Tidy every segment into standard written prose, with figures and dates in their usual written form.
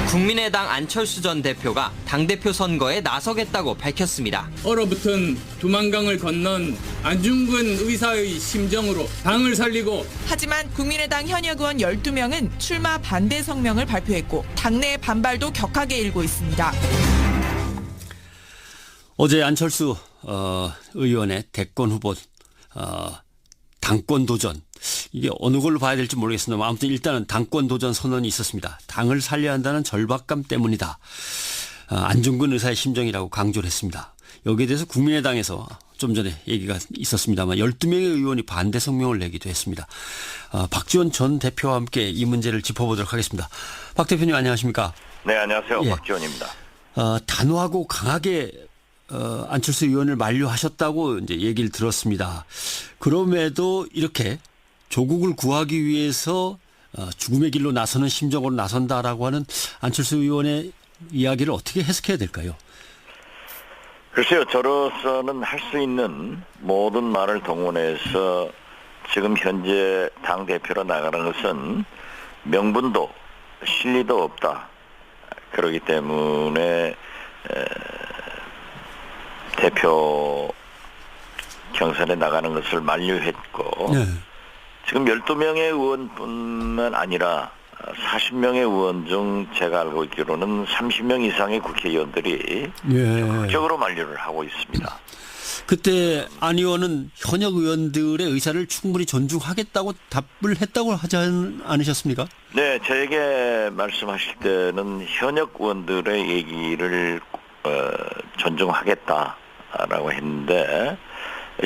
국민의당 안철수 전 대표가 당대표 선거에 나서겠다고 밝혔습니다. 얼어붙은 두만강을 건넌 안중근 의사의 심정으로 당을 살리고 하지만 국민의당 현역 의원 12명은 출마 반대 성명을 발표했고 당내 반발도 격하게 일고 있습니다. 어제 안철수 의원의 대권 후보 당권 도전, 이게 어느 걸로 봐야 될지 모르겠습니다. 아무튼 일단은 당권 도전 선언이 있었습니다. 당을 살려야 한다는 절박감 때문이다. 안중근 의사의 심정이라고 강조를 했습니다. 여기에 대해서 국민의당에서 좀 전에 얘기가 있었습니다만 12명의 의원이 반대 성명을 내기도 했습니다. 박지원 전 대표와 함께 이 문제를 짚어보도록 하겠습니다. 박 대표님 안녕하십니까? 네, 안녕하세요. 예. 박지원입니다. 단호하고 강하게 안철수 의원을 만류하셨다고 이제 얘기를 들었습니다. 그럼에도 이렇게 조국을 구하기 위해서 죽음의 길로 나서는 심정으로 나선다라고 하는 안철수 의원의 이야기를 어떻게 해석해야 될까요? 글쎄요, 저로서는 할 수 있는 모든 말을 동원해서 지금 현재 당대표로 나가는 것은 명분도 실리도 없다. 그렇기 때문에 대표 경선에 나가는 것을 만류했고 네. 지금 12명의 의원뿐만 아니라 40명의 의원 중 제가 알고 있기로는 30명 이상의 국회의원들이 적극적으로 만류를 하고 있습니다. 그때 안 의원은 현역 의원들의 의사를 충분히 존중하겠다고 답을 했다고 하지 않으셨습니까? 네, 저에게 말씀하실 때는 현역 의원들의 얘기를 존중하겠다라고 했는데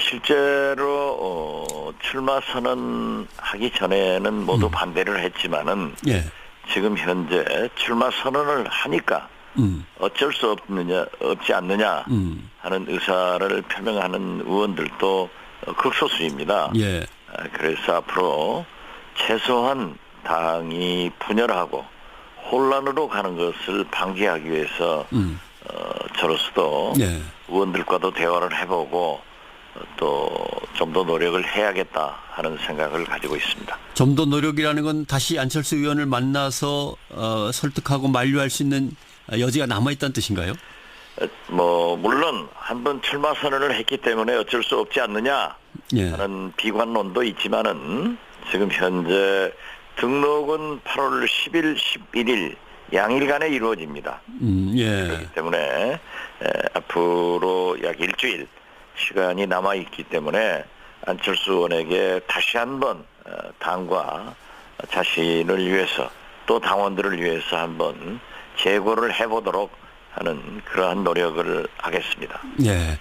실제로 출마 선언하기 전에는 모두 반대를 했지만은 예. 지금 현재 출마 선언을 하니까 어쩔 수 없지 않느냐 하는 의사를 표명하는 의원들도 극소수입니다. 예. 그래서 앞으로 최소한 당이 분열하고 혼란으로 가는 것을 방지하기 위해서 저로서도 예. 의원들과도 대화를 해보고 또 좀 더 노력을 해야겠다 하는 생각을 가지고 있습니다. 좀 더 노력이라는 건 다시 안철수 의원을 만나서 설득하고 만류할 수 있는 여지가 남아있다는 뜻인가요? 물론 한번 출마 선언을 했기 때문에 어쩔 수 없지 않느냐 예. 하는 비관론도 있지만은 지금 현재 등록은 8월 10일, 11일 양일간에 이루어집니다. 예. 그렇기 때문에 앞으로 약 일주일 시간이 남아있기 때문에 안철수 의원에게 다시 한번 당과 자신을 위해서 또 당원들을 위해서 한번 재고를 해보도록 하는 그러한 노력을 하겠습니다. 예.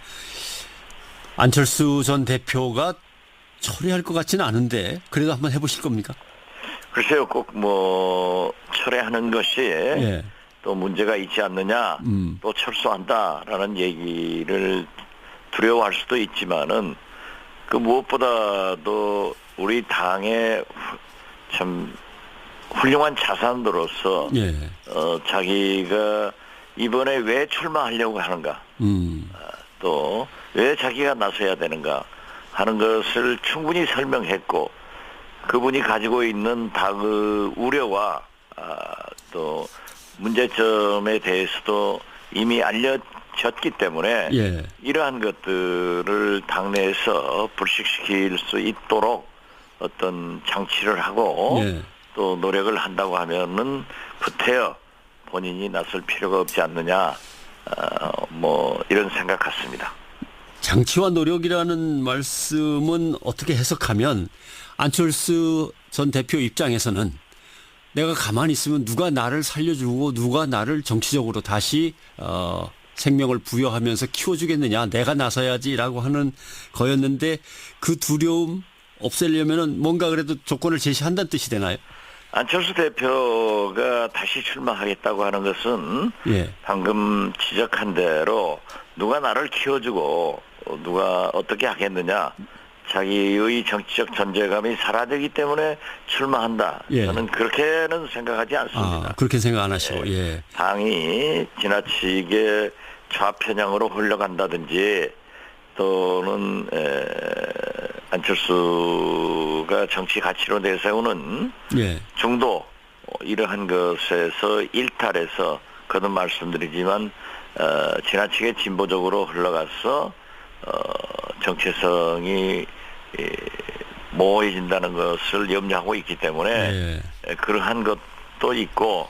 안철수 전 대표가 철회할 것 같지는 않은데 그래도 한번 해보실 겁니까? 글쎄요, 꼭 철회하는 것이 예. 또 문제가 있지 않느냐, 또 철수한다라는 얘기를 두려워할 수도 있지만은 그 무엇보다도 우리 당의 참 훌륭한 자산으로서 예. 자기가 이번에 왜 출마하려고 하는가, 또 왜 자기가 나서야 되는가 하는 것을 충분히 설명했고 그분이 가지고 있는 당의 우려와 또 문제점에 대해서도 이미 알려졌기 때문에 예. 이러한 것들을 당내에서 불식시킬 수 있도록 어떤 장치를 하고 예. 또 노력을 한다고 하면은 구태여 본인이 나설 필요가 없지 않느냐 이런 생각 같습니다. 장치와 노력이라는 말씀은 어떻게 해석하면 안철수 전 대표 입장에서는 내가 가만히 있으면 누가 나를 살려주고 누가 나를 정치적으로 다시 생명을 부여하면서 키워주겠느냐, 내가 나서야지라고 하는 거였는데 그 두려움 없애려면은 뭔가 그래도 조건을 제시한다는 뜻이 되나요? 안철수 대표가 다시 출마하겠다고 하는 것은 예. 방금 지적한 대로 누가 나를 키워주고 누가 어떻게 하겠느냐, 자기의 정치적 존재감이 사라지기 때문에 출마한다. 예. 저는 그렇게는 생각하지 않습니다. 그렇게 생각 안 하시고. 예. 당이 지나치게 좌편향으로 흘러간다든지 또는 안철수가 정치 가치로 내세우는 예. 중도 이러한 것에서 일탈해서 거듭 말씀드리지만 지나치게 진보적으로 흘러가서 정체성이 모호해진다는 것을 염려하고 있기 때문에 그러한 것도 있고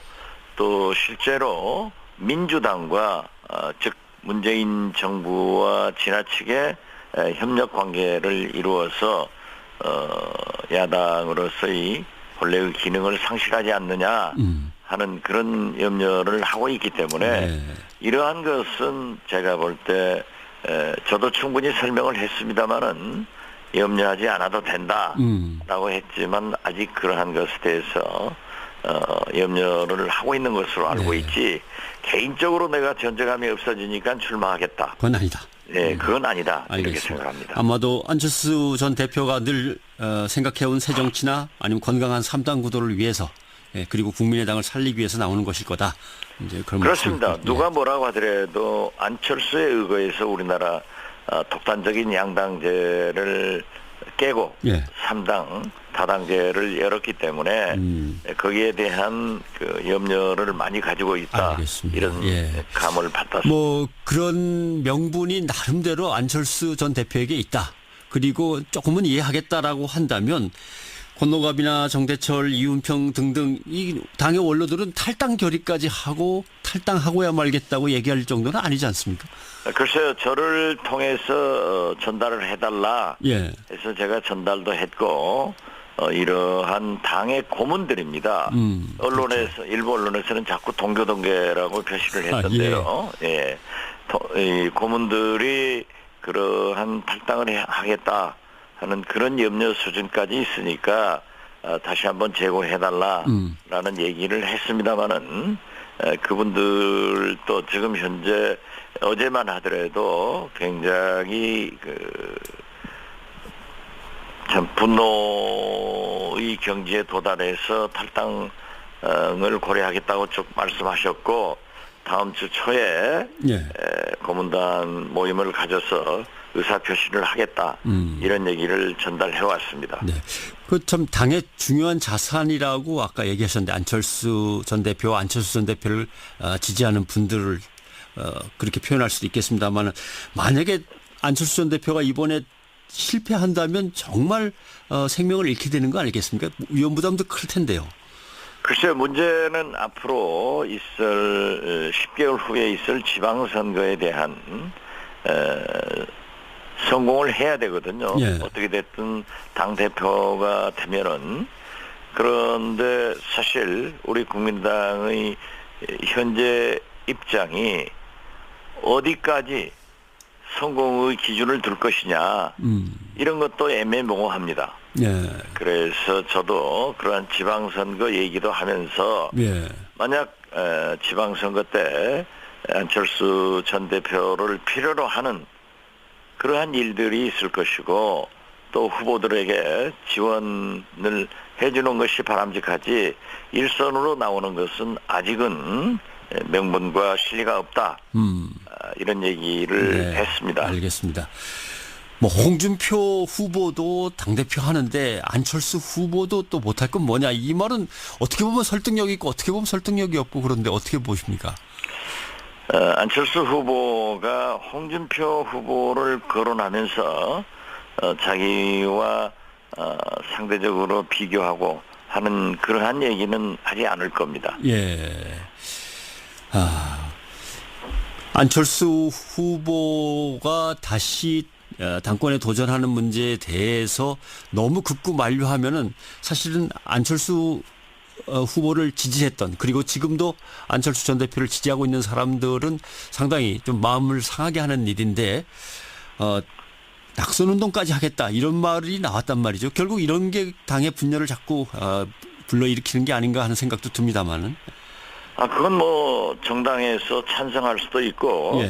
또 실제로 민주당과 즉 문재인 정부와 지나치게 협력 관계를 이루어서 야당으로서의 본래의 기능을 상실하지 않느냐 하는 그런 염려를 하고 있기 때문에 이러한 것은 제가 볼 때 저도 충분히 설명을 했습니다마는 염려하지 않아도 된다라고 했지만 아직 그러한 것에 대해서 염려를 하고 있는 것으로 알고 있지 개인적으로 내가 존재감이 없어지니까 출마하겠다. 그건 아니다. 네, 그건 아니다. 알겠습니다. 이렇게 생각합니다. 아마도 안철수 전 대표가 늘 생각해온 새정치나 아니면 건강한 3당 구도를 위해서 그리고 국민의당을 살리기 위해서 나오는 것일 거다. 이제 그런 그렇습니다. 말씀. 누가 뭐라고 하더라도 안철수에 의거해서 우리나라 독단적인 양당제를 깨고 3당 다당제를 열었기 때문에 거기에 대한 그 염려를 많이 가지고 있다. 알겠습니다. 이런 감을 받았습니다. 뭐 그런 명분이 나름대로 안철수 전 대표에게 있다. 그리고 조금은 이해하겠다라고 한다면 권노갑이나 정대철, 이윤평 등등 이 당의 원로들은 탈당 결의까지 하고 탈당하고야 말겠다고 얘기할 정도는 아니지 않습니까? 글쎄요. 저를 통해서 전달을 해달라 해서 제가 전달도 했고 이러한 당의 고문들입니다. 언론에서 일부 언론에서는 자꾸 동교동계라고 표시를 했던데요. 이 고문들이 그러한 탈당을 하겠다 하는 그런 염려 수준까지 있으니까 다시 한번 재고해달라라는 얘기를 했습니다마는 그분들도 지금 현재 어제만 하더라도 굉장히 참 분노의 경지에 도달해서 탈당을 고려하겠다고 쭉 말씀하셨고 다음 주 초에 고문단 모임을 가져서 의사표시를 하겠다 이런 얘기를 전달해 왔습니다. 그 참 당의 중요한 자산이라고 아까 얘기하셨는데 안철수 전 대표와 안철수 전 대표를 지지하는 분들을 그렇게 표현할 수도 있겠습니다만 만약에 안철수 전 대표가 이번에 실패한다면 정말 생명을 잃게 되는 거 아니겠습니까? 위험부담도 클 텐데요. 글쎄요. 문제는 앞으로 있을 10개월 후에 있을 지방선거에 대한 성공을 해야 되거든요. 어떻게 됐든 당대표가 되면은. 그런데 사실 우리 국민당의 현재 입장이 어디까지 성공의 기준을 둘 것이냐 이런 것도 애매모호합니다. 그래서 저도 그러한 지방선거 얘기도 하면서 만약 지방선거 때 안철수 전 대표를 필요로 하는 그러한 일들이 있을 것이고 또 후보들에게 지원을 해주는 것이 바람직하지 일선으로 나오는 것은 아직은 명분과 실리가 없다. 이런 얘기를 했습니다. 알겠습니다. 뭐 홍준표 후보도 당대표 하는데 안철수 후보도 또 못할 건 뭐냐. 이 말은 어떻게 보면 설득력이 있고 어떻게 보면 설득력이 없고 그런데 어떻게 보십니까? 안철수 후보가 홍준표 후보를 거론하면서 자기와 상대적으로 비교하고 하는 그러한 얘기는 하지 않을 겁니다. 안철수 후보가 다시 당권에 도전하는 문제에 대해서 너무 극구 만류하면은 사실은 안철수 후보를 지지했던 그리고 지금도 안철수 전 대표를 지지하고 있는 사람들은 상당히 좀 마음을 상하게 하는 일인데 낙선운동까지 하겠다 이런 말이 나왔단 말이죠. 결국 이런 게 당의 분열을 자꾸 불러일으키는 게 아닌가 하는 생각도 듭니다만은. 그건 뭐 정당에서 찬성할 수도 있고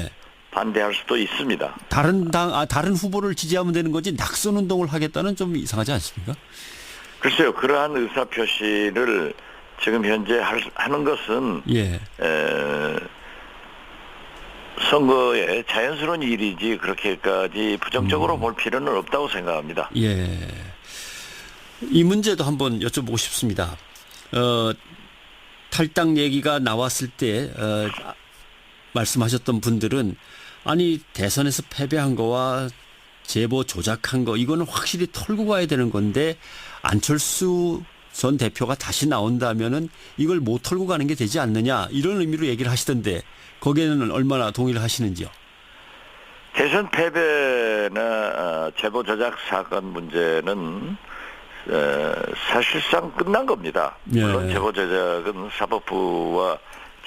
반대할 수도 있습니다. 다른 후보를 지지하면 되는 거지 낙선운동을 하겠다는 좀 이상하지 않습니까? 글쎄요. 그러한 의사표시를 지금 현재 하는 것은 선거에 자연스러운 일이지 그렇게까지 부정적으로 볼 필요는 없다고 생각합니다. 이 문제도 한번 여쭤보고 싶습니다. 탈당 얘기가 나왔을 때 말씀하셨던 분들은 아니 대선에서 패배한 거와 제보 조작한 거 이거는 확실히 털고 가야 되는 건데 안철수 전 대표가 다시 나온다면은 이걸 못 털고 가는 게 되지 않느냐 이런 의미로 얘기를 하시던데 거기에는 얼마나 동의를 하시는지요? 대선 패배나 제보 조작 사건 문제는 사실상 끝난 겁니다. 물론 예. 제보 조작은 사법부와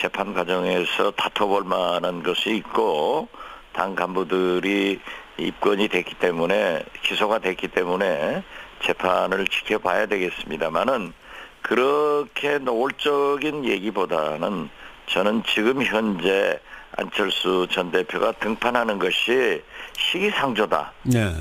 재판 과정에서 다퉈볼 만한 것이 있고 당 간부들이 입건이 됐기 때문에 기소가 됐기 때문에 재판을 지켜봐야 되겠습니다만은 그렇게 노골적인 얘기보다는 저는 지금 현재 안철수 전 대표가 등판하는 것이 시기상조다. 네.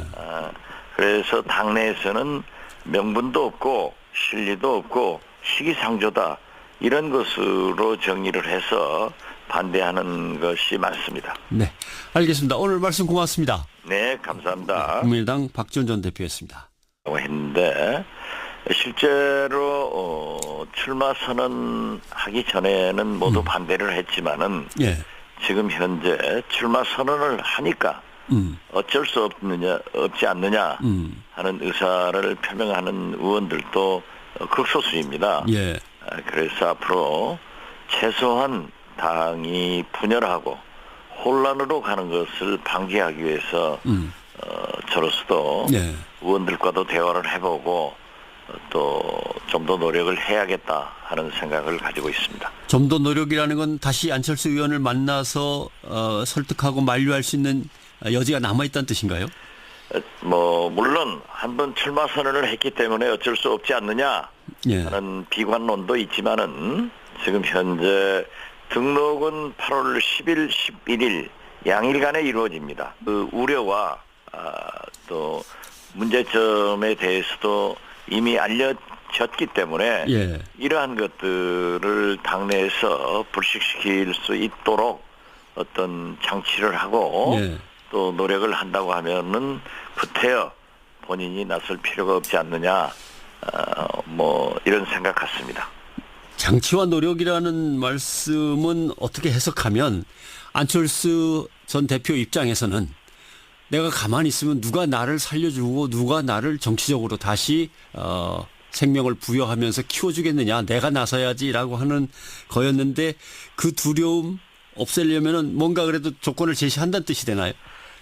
그래서 당내에서는 명분도 없고 실리도 없고 시기상조다. 이런 것으로 정리를 해서 반대하는 것이 맞습니다. 네, 알겠습니다. 오늘 말씀 고맙습니다. 네, 감사합니다. 국민의당 박지원 전 대표였습니다. 했는데 실제로 출마 선언하기 전에는 모두 반대를 했지만은 예. 지금 현재 출마 선언을 하니까 어쩔 수 없지 않느냐 하는 의사를 표명하는 의원들도 극소수입니다. 예. 그래서 앞으로 최소한 당이 분열하고 혼란으로 가는 것을 방지하기 위해서 저로서도 예. 의원들과도 대화를 해보고 또 좀 더 노력을 해야겠다 하는 생각을 가지고 있습니다. 좀 더 노력이라는 건 다시 안철수 의원을 만나서 설득하고 만류할 수 있는 여지가 남아있다는 뜻인가요? 물론 한번 출마 선언을 했기 때문에 어쩔 수 없지 않느냐 예. 하는 비관론도 있지만은 지금 현재 등록은 8월 10일, 11일 양일간에 이루어집니다. 그 우려와 또 문제점에 대해서도 이미 알려졌기 때문에 예. 이러한 것들을 당내에서 불식시킬 수 있도록 어떤 장치를 하고 예. 또 노력을 한다고 하면은 구태여 본인이 나설 필요가 없지 않느냐 이런 생각 같습니다. 장치와 노력이라는 말씀은 어떻게 해석하면 안철수 전 대표 입장에서는 내가 가만히 있으면 누가 나를 살려주고 누가 나를 정치적으로 다시 생명을 부여하면서 키워주겠느냐 내가 나서야지라고 하는 거였는데 그 두려움 없애려면은 뭔가 그래도 조건을 제시한다는 뜻이 되나요?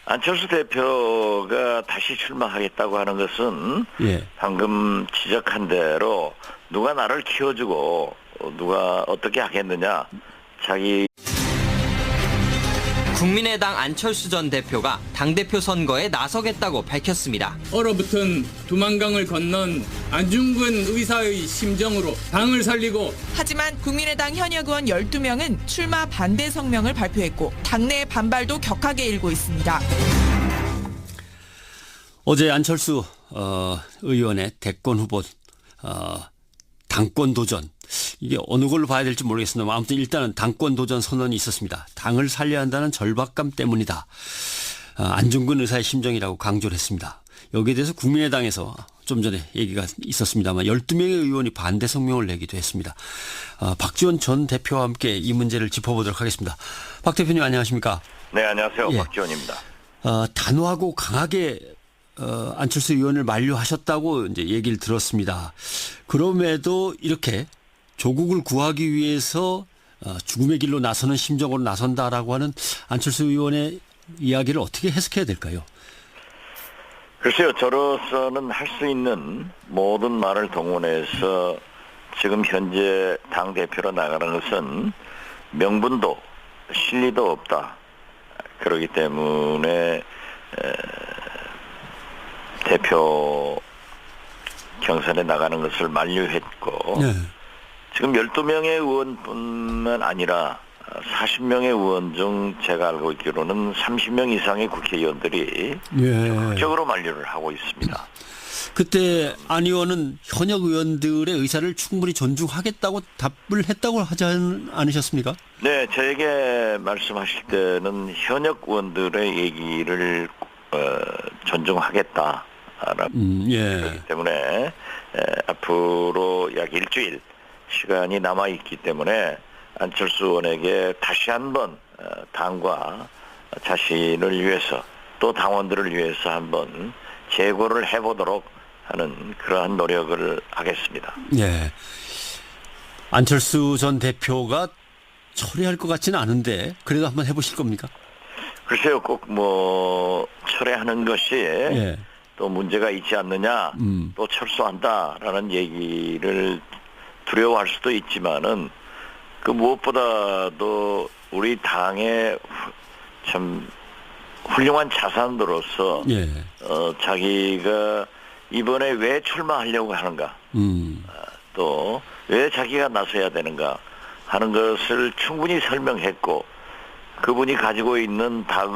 안철수 대표가 다시 출마하겠다고 하는 것은 예. 방금 지적한 대로 누가 나를 키워주고 누가 어떻게 하겠느냐 자기 국민의당 안철수 전 대표가 당대표 선거에 나서겠다고 밝혔습니다. 얼어붙은 두만강을 건넌 안중근 의사의 심정으로 당을 살리고 하지만 국민의당 현역 의원 12명은 출마 반대 성명을 발표했고 당내 반발도 격하게 일고 있습니다. 어제 안철수 의원의 대권 후보 당권 도전 이게 어느 걸로 봐야 될지 모르겠습니다. 아무튼 일단은 당권 도전 선언이 있었습니다. 당을 살려야 한다는 절박감 때문이다. 안중근 의사의 심정이라고 강조를 했습니다. 여기에 대해서 국민의당에서 좀 전에 얘기가 있었습니다만 12명의 의원이 반대 성명을 내기도 했습니다. 박지원 전 대표와 함께 이 문제를 짚어보도록 하겠습니다. 박 대표님 안녕하십니까? 네 안녕하세요 예. 박지원입니다. 단호하고 강하게 안철수 의원을 만류하셨다고 이제 얘기를 들었습니다. 그럼에도 이렇게 조국을 구하기 위해서 죽음의 길로 나서는 심정으로 나선다라고 하는 안철수 의원의 이야기를 어떻게 해석해야 될까요? 글쎄요 저로서는 할 수 있는 모든 말을 동원해서 지금 현재 당대표로 나가는 것은 명분도 실리도 없다. 그렇기 때문에 대표 경선에 나가는 것을 만류했고 네. 지금 12명의 의원뿐만 아니라 40명의 의원 중 제가 알고 있기로는 30명 이상의 국회의원들이 예. 적극적으로 만류를 하고 있습니다. 그때 안 의원은 현역 의원들의 의사를 충분히 존중하겠다고 답을 했다고 하지 않으셨습니까? 네, 저에게 말씀하실 때는 현역 의원들의 얘기를 존중하겠다라고 예. 그렇기 때문에 앞으로 약 일주일 시간이 남아 있기 때문에 안철수 의원에게 다시 한번 당과 자신을 위해서 또 당원들을 위해서 한번 재고를 해보도록 하는 그러한 노력을 하겠습니다. 예. 안철수 전 대표가 철회할 것 같지는 않은데 그래도 한번 해보실 겁니까? 글쎄요, 꼭 뭐 철회하는 것이 예. 또 문제가 있지 않느냐, 또 철수한다라는 얘기를 두려워할 수도 있지만은 그 무엇보다도 우리 당의 참 훌륭한 자산으로서 예. 자기가 이번에 왜 출마하려고 하는가, 또 왜 자기가 나서야 되는가 하는 것을 충분히 설명했고 그분이 가지고 있는 당의